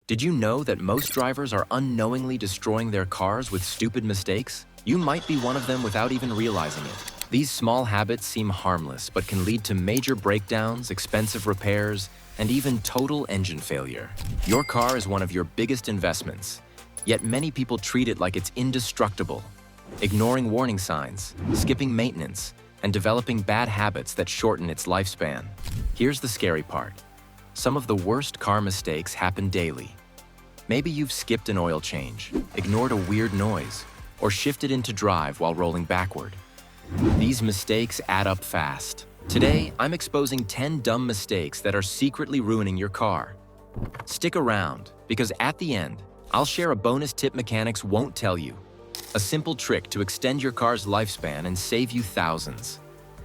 Did you know that most drivers are unknowingly destroying their cars with stupid mistakes? You might be one of them without even realizing it. These small habits seem harmless, but can lead to major breakdowns, expensive repairs, and even total engine failure. Your car is one of your biggest investments, yet many people treat it like it's indestructible, ignoring warning signs, skipping maintenance, and developing bad habits that shorten its lifespan. Here's the scary part. Some of the worst car mistakes happen daily. Maybe you've skipped an oil change, ignored a weird noise, or shifted into drive while rolling backward. These mistakes add up fast. Today, I'm exposing 10 dumb mistakes that are secretly ruining your car. Stick around, because at the end, I'll share a bonus tip mechanics won't tell you. A simple trick to extend your car's lifespan and save you thousands.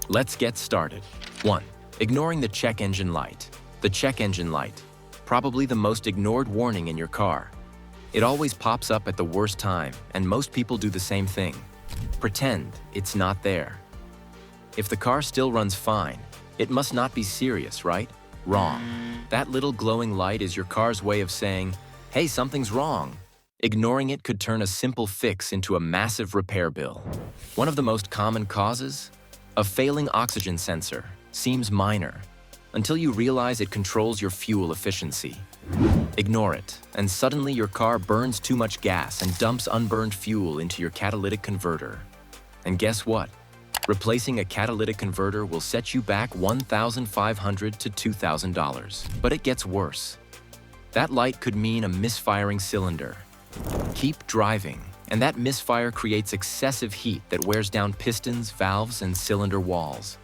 Let's get started. 1. Ignoring the check engine light. The check engine light, probably the most ignored warning in your car. It always pops up at the worst time, and most people do the same thing. Pretend it's not there. If the car still runs fine, it must not be serious, right? Wrong. That little glowing light is your car's way of saying, hey, something's wrong. Ignoring it could turn a simple fix into a massive repair bill. One of the most common causes? A failing oxygen sensor. Seems minor, until you realize it controls your fuel efficiency. Ignore it, and suddenly your car burns too much gas and dumps unburned fuel into your catalytic converter. And guess what? Replacing a catalytic converter will set you back $1,500 to $2,000. But it gets worse. That light could mean a misfiring cylinder. Keep driving, and that misfire creates excessive heat that wears down pistons, valves, and cylinder walls.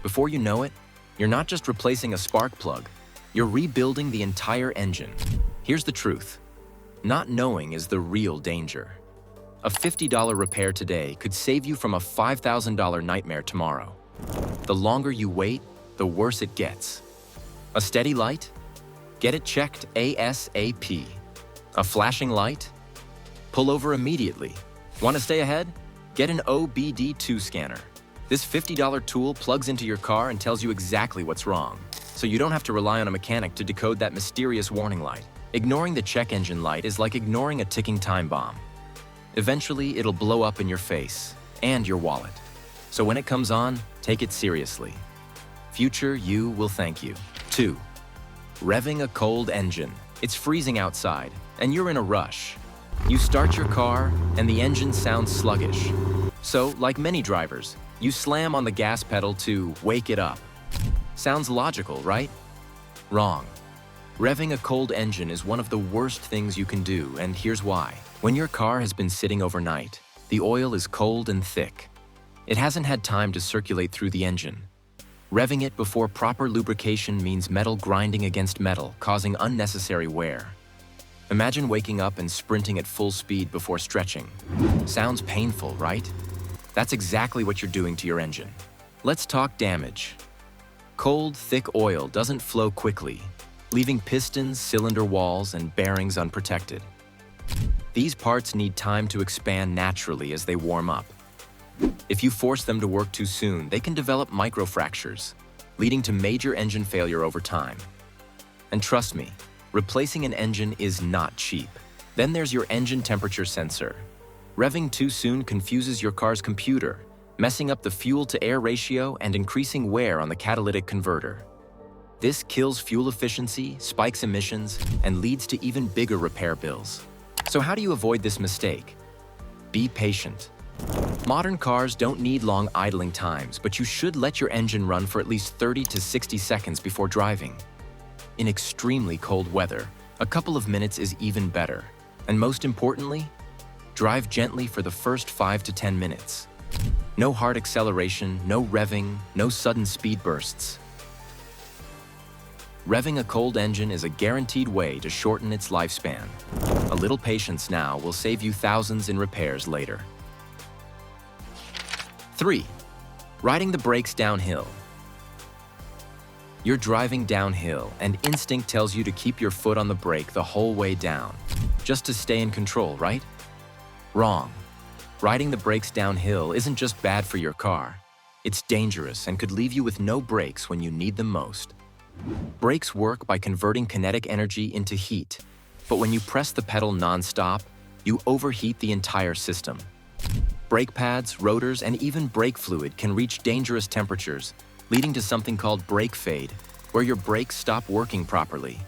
Before you know it, you're not just replacing a spark plug, you're rebuilding the entire engine. Here's the truth. Not knowing is the real danger. A $50 repair today could save you from a $5,000 nightmare tomorrow. The longer you wait, the worse it gets. A steady light? Get it checked ASAP. A flashing light? Pull over immediately. Want to stay ahead? Get an OBD2 scanner. This $50 tool plugs into your car and tells you exactly what's wrong, so you don't have to rely on a mechanic to decode that mysterious warning light. Ignoring the check engine light is like ignoring a ticking time bomb. Eventually, it'll blow up in your face and your wallet. So when it comes on, take it seriously. Future you will thank you. 2. Revving a cold engine. It's freezing outside, and you're in a rush. You start your car, and the engine sounds sluggish. So, like many drivers, you slam on the gas pedal to wake it up. Sounds logical, right? Wrong. Revving a cold engine is one of the worst things you can do, and here's why. When your car has been sitting overnight, the oil is cold and thick. It hasn't had time to circulate through the engine. Revving it before proper lubrication means metal grinding against metal, causing unnecessary wear. Imagine waking up and sprinting at full speed before stretching. Sounds painful, right? That's exactly what you're doing to your engine. Let's talk damage. Cold, thick oil doesn't flow quickly, leaving pistons, cylinder walls, and bearings unprotected. These parts need time to expand naturally as they warm up. If you force them to work too soon, they can develop microfractures, leading to major engine failure over time. And trust me, replacing an engine is not cheap. Then there's your engine temperature sensor. Revving too soon confuses your car's computer, messing up the fuel-to-air ratio and increasing wear on the catalytic converter. This kills fuel efficiency, spikes emissions, and leads to even bigger repair bills. So how do you avoid this mistake? Be patient. Modern cars don't need long idling times, but you should let your engine run for at least 30 to 60 seconds before driving. In extremely cold weather, a couple of minutes is even better. And most importantly, drive gently for the first 5 to 10 minutes. No hard acceleration, no revving, no sudden speed bursts. Revving a cold engine is a guaranteed way to shorten its lifespan. A little patience now will save you thousands in repairs later. 3. Riding the brakes downhill. You're driving downhill, and instinct tells you to keep your foot on the brake the whole way down, just to stay in control, right? Wrong. Riding the brakes downhill isn't just bad for your car. It's dangerous and could leave you with no brakes when you need them most. Brakes work by converting kinetic energy into heat. But when you press the pedal non-stop, you overheat the entire system. Brake pads, rotors, and even brake fluid can reach dangerous temperatures, leading to something called brake fade, where your brakes stop working properly.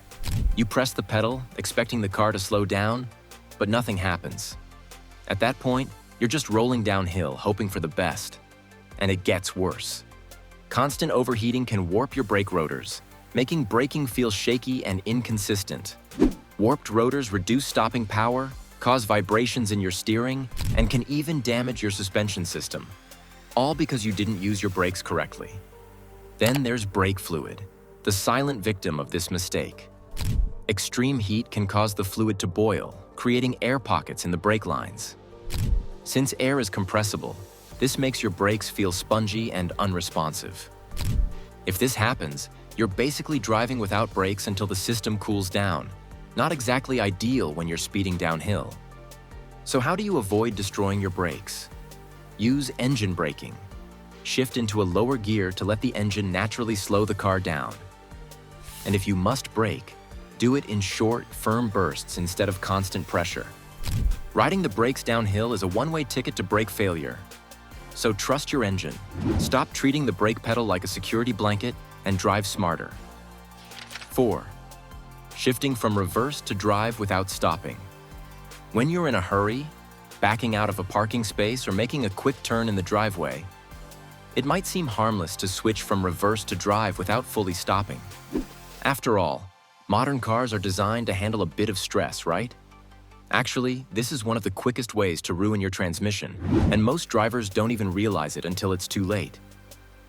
You press the pedal, expecting the car to slow down, but nothing happens. At that point, you're just rolling downhill, hoping for the best. And it gets worse. Constant overheating can warp your brake rotors, making braking feel shaky and inconsistent. Warped rotors reduce stopping power, cause vibrations in your steering, and can even damage your suspension system, all because you didn't use your brakes correctly. Then there's brake fluid, the silent victim of this mistake. Extreme heat can cause the fluid to boil, creating air pockets in the brake lines. Since air is compressible, this makes your brakes feel spongy and unresponsive. If this happens, you're basically driving without brakes until the system cools down. Not exactly ideal when you're speeding downhill. So how do you avoid destroying your brakes? Use engine braking. Shift into a lower gear to let the engine naturally slow the car down. And if you must brake, do it in short, firm bursts instead of constant pressure. Riding the brakes downhill is a one-way ticket to brake failure. So trust your engine. Stop treating the brake pedal like a security blanket and drive smarter. 4. Shifting from reverse to drive without stopping. When you're in a hurry, backing out of a parking space or making a quick turn in the driveway, it might seem harmless to switch from reverse to drive without fully stopping. After all, modern cars are designed to handle a bit of stress, right? Actually, this is one of the quickest ways to ruin your transmission, and most drivers don't even realize it until it's too late.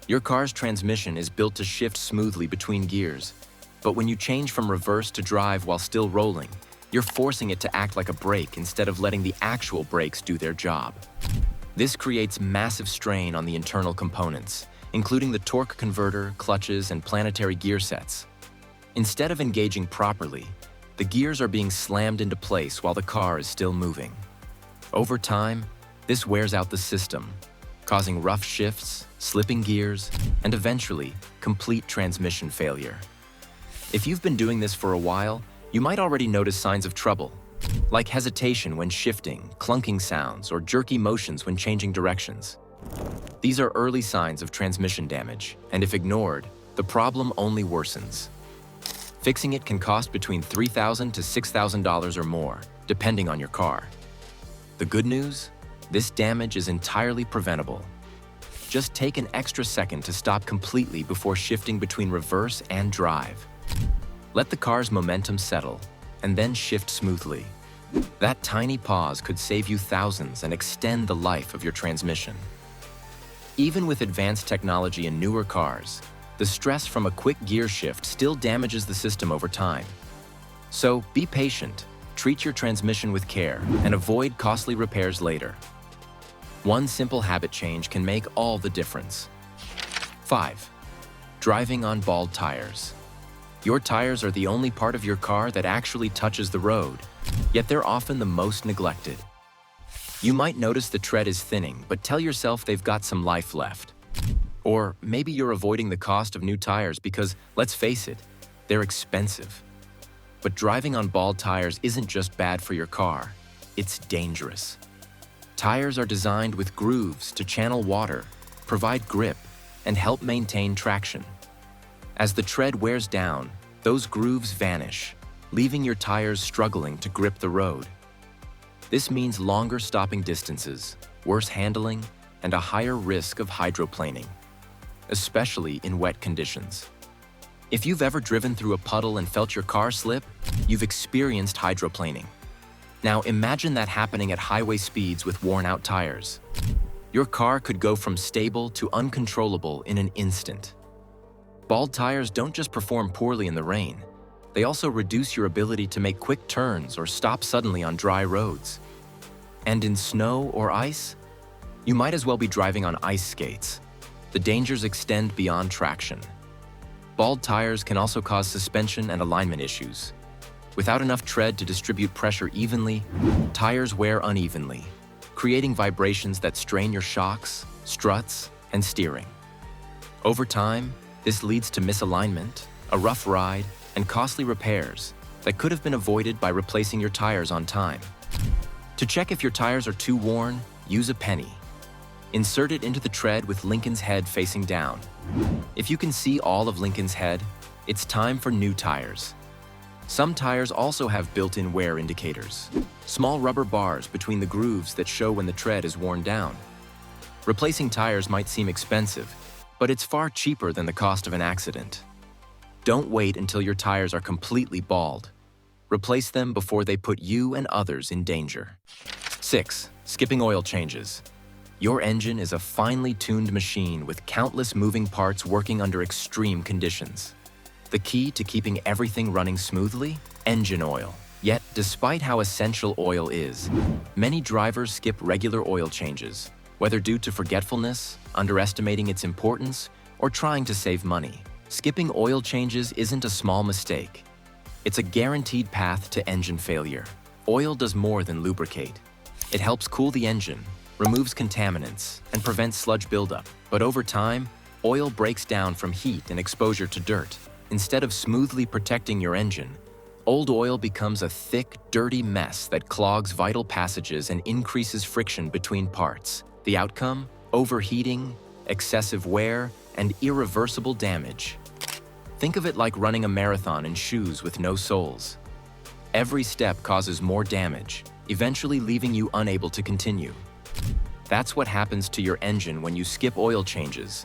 Your car's transmission is built to shift smoothly between gears, but when you change from reverse to drive while still rolling, you're forcing it to act like a brake instead of letting the actual brakes do their job. This creates massive strain on the internal components, including the torque converter, clutches, and planetary gear sets. Instead of engaging properly, the gears are being slammed into place while the car is still moving. Over time, this wears out the system, causing rough shifts, slipping gears, and eventually, complete transmission failure. If you've been doing this for a while, you might already notice signs of trouble, like hesitation when shifting, clunking sounds, or jerky motions when changing directions. These are early signs of transmission damage, and if ignored, the problem only worsens. Fixing it can cost between $3,000 to $6,000 or more, depending on your car. The good news? This damage is entirely preventable. Just take an extra second to stop completely before shifting between reverse and drive. Let the car's momentum settle, and then shift smoothly. That tiny pause could save you thousands and extend the life of your transmission. Even with advanced technology in newer cars, the stress from a quick gear shift still damages the system over time. So be patient, treat your transmission with care, and avoid costly repairs later. One simple habit change can make all the difference. 5. Driving on bald tires. Your tires are the only part of your car that actually touches the road, yet they're often the most neglected. You might notice the tread is thinning, but tell yourself they've got some life left. Or maybe you're avoiding the cost of new tires because, let's face it, they're expensive. But driving on bald tires isn't just bad for your car, it's dangerous. Tires are designed with grooves to channel water, provide grip, and help maintain traction. As the tread wears down, those grooves vanish, leaving your tires struggling to grip the road. This means longer stopping distances, worse handling, and a higher risk of hydroplaning, especially in wet conditions. If you've ever driven through a puddle and felt your car slip, you've experienced hydroplaning. Now imagine that happening at highway speeds with worn-out tires. Your car could go from stable to uncontrollable in an instant. Bald tires don't just perform poorly in the rain, they also reduce your ability to make quick turns or stop suddenly on dry roads. And in snow or ice, you might as well be driving on ice skates. The dangers extend beyond traction. Bald tires can also cause suspension and alignment issues. Without enough tread to distribute pressure evenly, tires wear unevenly, creating vibrations that strain your shocks, struts, and steering. Over time, this leads to misalignment, a rough ride, and costly repairs, that could have been avoided by replacing your tires on time. To check if your tires are too worn, use a penny. Insert it into the tread with Lincoln's head facing down. If you can see all of Lincoln's head, it's time for new tires. Some tires also have built-in wear indicators, small rubber bars between the grooves that show when the tread is worn down. Replacing tires might seem expensive, but it's far cheaper than the cost of an accident. Don't wait until your tires are completely bald. Replace them before they put you and others in danger. 6. Skipping oil changes. Your engine is a finely tuned machine with countless moving parts working under extreme conditions. The key to keeping everything running smoothly? Engine oil. Yet, despite how essential oil is, many drivers skip regular oil changes, whether due to forgetfulness, underestimating its importance, or trying to save money. Skipping oil changes isn't a small mistake. It's a guaranteed path to engine failure. Oil does more than lubricate. It helps cool the engine, removes contaminants, and prevents sludge buildup. But over time, oil breaks down from heat and exposure to dirt. Instead of smoothly protecting your engine, old oil becomes a thick, dirty mess that clogs vital passages and increases friction between parts. The outcome? Overheating, excessive wear, and irreversible damage. Think of it like running a marathon in shoes with no soles. Every step causes more damage, eventually leaving you unable to continue. That's what happens to your engine when you skip oil changes.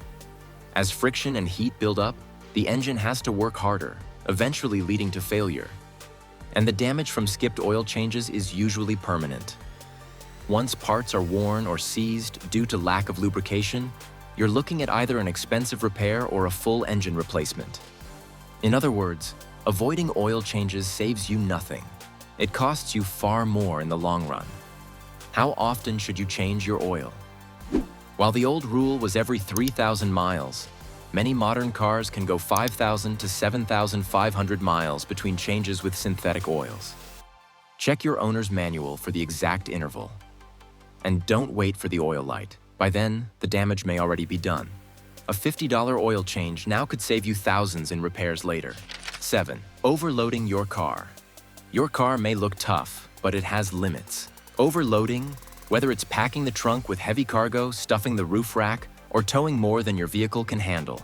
As friction and heat build up, the engine has to work harder, eventually leading to failure. And the damage from skipped oil changes is usually permanent. Once parts are worn or seized due to lack of lubrication, you're looking at either an expensive repair or a full engine replacement. In other words, avoiding oil changes saves you nothing. It costs you far more in the long run. How often should you change your oil? While the old rule was every 3,000 miles, many modern cars can go 5,000 to 7,500 miles between changes with synthetic oils. Check your owner's manual for the exact interval. And don't wait for the oil light. By then, the damage may already be done. A $50 oil change now could save you thousands in repairs later. 7. Overloading your car. Your car may look tough, but it has limits. Overloading, whether it's packing the trunk with heavy cargo, stuffing the roof rack, or towing more than your vehicle can handle,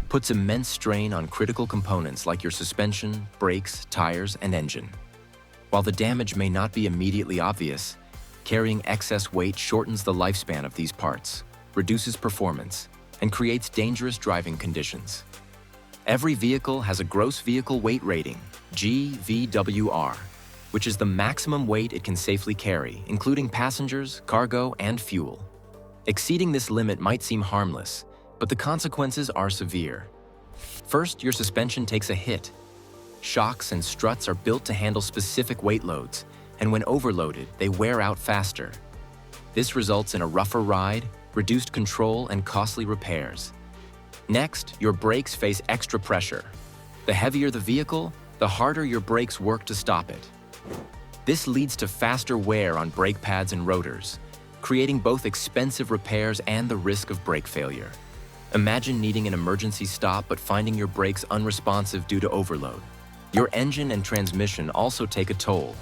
puts immense strain on critical components like your suspension, brakes, tires, and engine. While the damage may not be immediately obvious, carrying excess weight shortens the lifespan of these parts, reduces performance, and creates dangerous driving conditions. Every vehicle has a gross vehicle weight rating, GVWR, which is the maximum weight it can safely carry, including passengers, cargo, and fuel. Exceeding this limit might seem harmless, but the consequences are severe. First, your suspension takes a hit. Shocks and struts are built to handle specific weight loads, and when overloaded, they wear out faster. This results in a rougher ride, reduced control, and costly repairs. Next, your brakes face extra pressure. The heavier the vehicle, the harder your brakes work to stop it. This leads to faster wear on brake pads and rotors, creating both expensive repairs and the risk of brake failure. Imagine needing an emergency stop but finding your brakes unresponsive due to overload. Your engine and transmission also take a toll.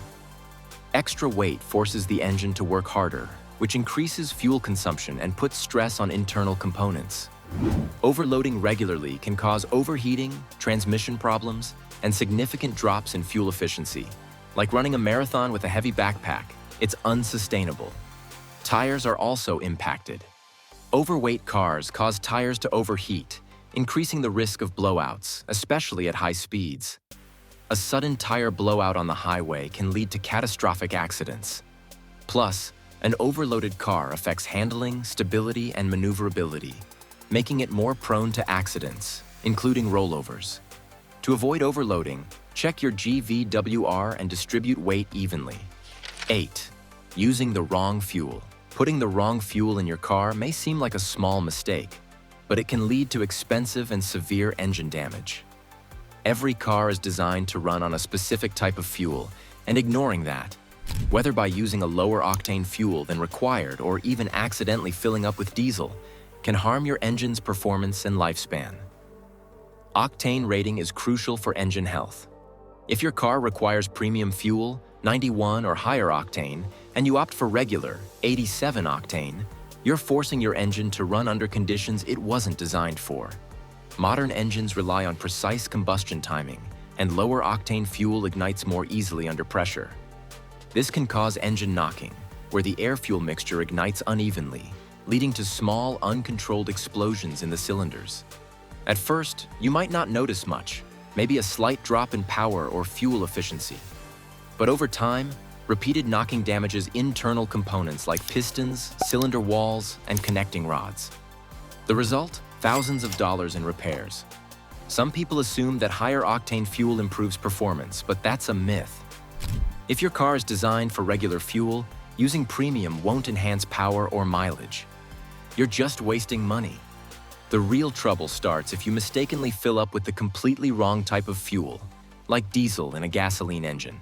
Extra weight forces the engine to work harder, which increases fuel consumption and puts stress on internal components. Overloading regularly can cause overheating, transmission problems, and significant drops in fuel efficiency. Like running a marathon with a heavy backpack, it's unsustainable. Tires are also impacted. Overweight cars cause tires to overheat, increasing the risk of blowouts, especially at high speeds. A sudden tire blowout on the highway can lead to catastrophic accidents. Plus, an overloaded car affects handling, stability, and maneuverability, making it more prone to accidents, including rollovers. To avoid overloading, check your GVWR and distribute weight evenly. 8. Using the wrong fuel. Putting the wrong fuel in your car may seem like a small mistake, but it can lead to expensive and severe engine damage. Every car is designed to run on a specific type of fuel, and ignoring that, whether by using a lower octane fuel than required or even accidentally filling up with diesel, can harm your engine's performance and lifespan. Octane rating is crucial for engine health. If your car requires premium fuel, 91 or higher octane, and you opt for regular, 87 octane, you're forcing your engine to run under conditions it wasn't designed for. Modern engines rely on precise combustion timing, and lower octane fuel ignites more easily under pressure. This can cause engine knocking, where the air-fuel mixture ignites unevenly, leading to small, uncontrolled explosions in the cylinders. At first, you might not notice much, maybe a slight drop in power or fuel efficiency. But over time, repeated knocking damages internal components like pistons, cylinder walls, and connecting rods. The result? Thousands of dollars in repairs. Some people assume that higher octane fuel improves performance, but that's a myth. If your car is designed for regular fuel, using premium won't enhance power or mileage. You're just wasting money. The real trouble starts if you mistakenly fill up with the completely wrong type of fuel, like diesel in a gasoline engine.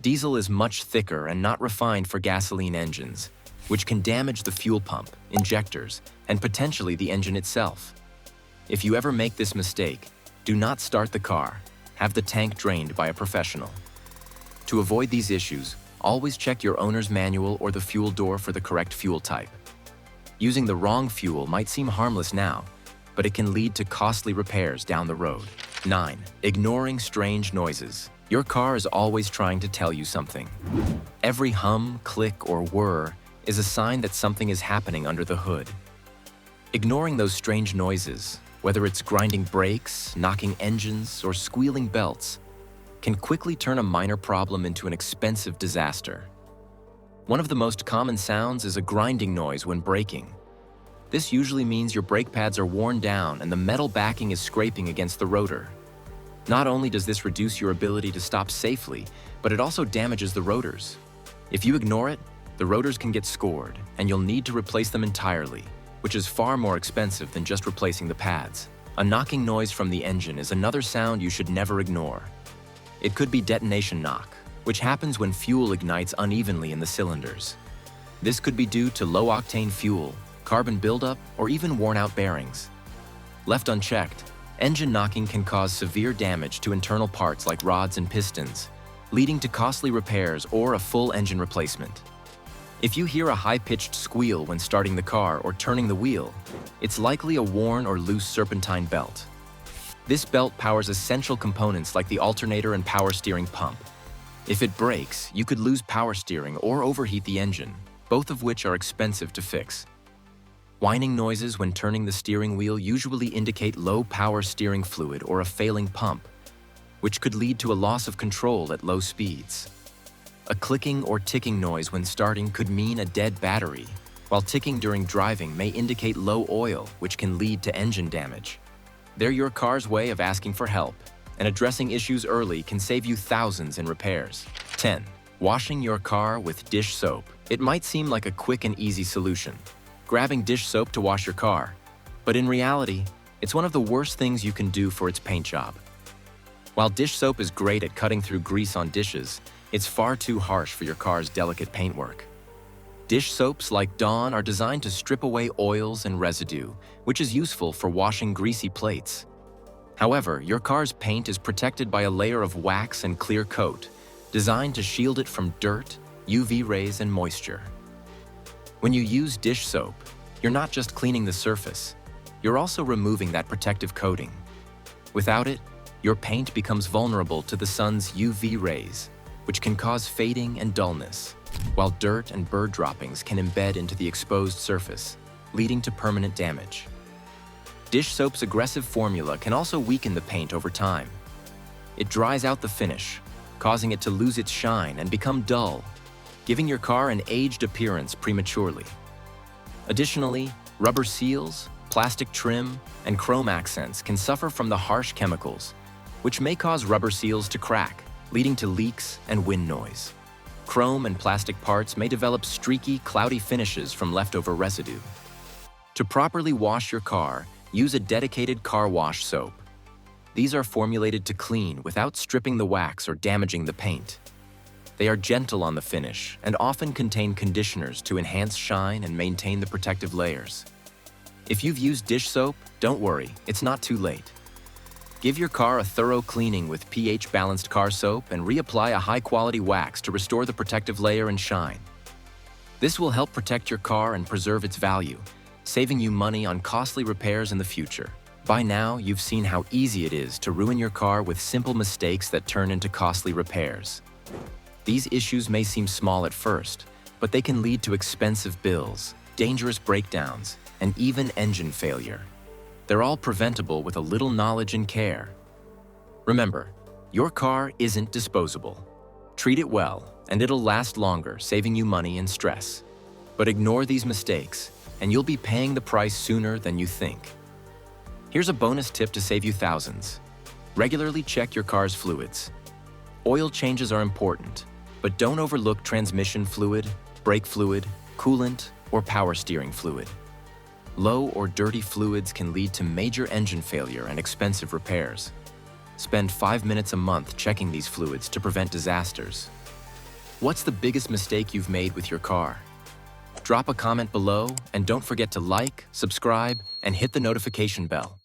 Diesel is much thicker and not refined for gasoline engines, which can damage the fuel pump, injectors, and potentially the engine itself. If you ever make this mistake, do not start the car. Have the tank drained by a professional. To avoid these issues, always check your owner's manual or the fuel door for the correct fuel type. Using the wrong fuel might seem harmless now, but it can lead to costly repairs down the road. 9. Ignoring strange noises. Your car is always trying to tell you something. Every hum, click, or whir is a sign that something is happening under the hood. Ignoring those strange noises, whether it's grinding brakes, knocking engines, or squealing belts, can quickly turn a minor problem into an expensive disaster. One of the most common sounds is a grinding noise when braking. This usually means your brake pads are worn down and the metal backing is scraping against the rotor. Not only does this reduce your ability to stop safely, but it also damages the rotors. If you ignore it, the rotors can get scored, and you'll need to replace them entirely, which is far more expensive than just replacing the pads. A knocking noise from the engine is another sound you should never ignore. It could be detonation knock, which happens when fuel ignites unevenly in the cylinders. This could be due to low-octane fuel, carbon buildup, or even worn-out bearings. Left unchecked, engine knocking can cause severe damage to internal parts like rods and pistons, leading to costly repairs or a full engine replacement. If you hear a high-pitched squeal when starting the car or turning the wheel, it's likely a worn or loose serpentine belt. This belt powers essential components like the alternator and power steering pump. If it breaks, you could lose power steering or overheat the engine, both of which are expensive to fix. Whining noises when turning the steering wheel usually indicate low power steering fluid or a failing pump, which could lead to a loss of control at low speeds. A clicking or ticking noise when starting could mean a dead battery, while ticking during driving may indicate low oil, which can lead to engine damage. They're your car's way of asking for help, and addressing issues early can save you thousands in repairs. 10. Washing your car with dish soap. It might seem like a quick and easy solution, grabbing dish soap to wash your car, but in reality, it's one of the worst things you can do for its paint job. While dish soap is great at cutting through grease on dishes, it's far too harsh for your car's delicate paintwork. Dish soaps like Dawn are designed to strip away oils and residue, which is useful for washing greasy plates. However, your car's paint is protected by a layer of wax and clear coat, designed to shield it from dirt, UV rays, and moisture. When you use dish soap, you're not just cleaning the surface, you're also removing that protective coating. Without it, your paint becomes vulnerable to the sun's UV rays, which can cause fading and dullness, while dirt and bird droppings can embed into the exposed surface, leading to permanent damage. Dish soap's aggressive formula can also weaken the paint over time. It dries out the finish, causing it to lose its shine and become dull, giving your car an aged appearance prematurely. Additionally, rubber seals, plastic trim, and chrome accents can suffer from the harsh chemicals, which may cause rubber seals to crack, leading to leaks and wind noise. Chrome and plastic parts may develop streaky, cloudy finishes from leftover residue. To properly wash your car, use a dedicated car wash soap. These are formulated to clean without stripping the wax or damaging the paint. They are gentle on the finish and often contain conditioners to enhance shine and maintain the protective layers. If you've used dish soap, don't worry, it's not too late. Give your car a thorough cleaning with pH-balanced car soap and reapply a high-quality wax to restore the protective layer and shine. This will help protect your car and preserve its value, saving you money on costly repairs in the future. By now, you've seen how easy it is to ruin your car with simple mistakes that turn into costly repairs. These issues may seem small at first, but they can lead to expensive bills, dangerous breakdowns, and even engine failure. They're all preventable with a little knowledge and care. Remember, your car isn't disposable. Treat it well, and it'll last longer, saving you money and stress. But ignore these mistakes, and you'll be paying the price sooner than you think. Here's a bonus tip to save you thousands. Regularly check your car's fluids. Oil changes are important, but don't overlook transmission fluid, brake fluid, coolant, or power steering fluid. Low or dirty fluids can lead to major engine failure and expensive repairs. Spend 5 minutes a month checking these fluids to prevent disasters. What's the biggest mistake you've made with your car? Drop a comment below, and don't forget to like, subscribe, and hit the notification bell.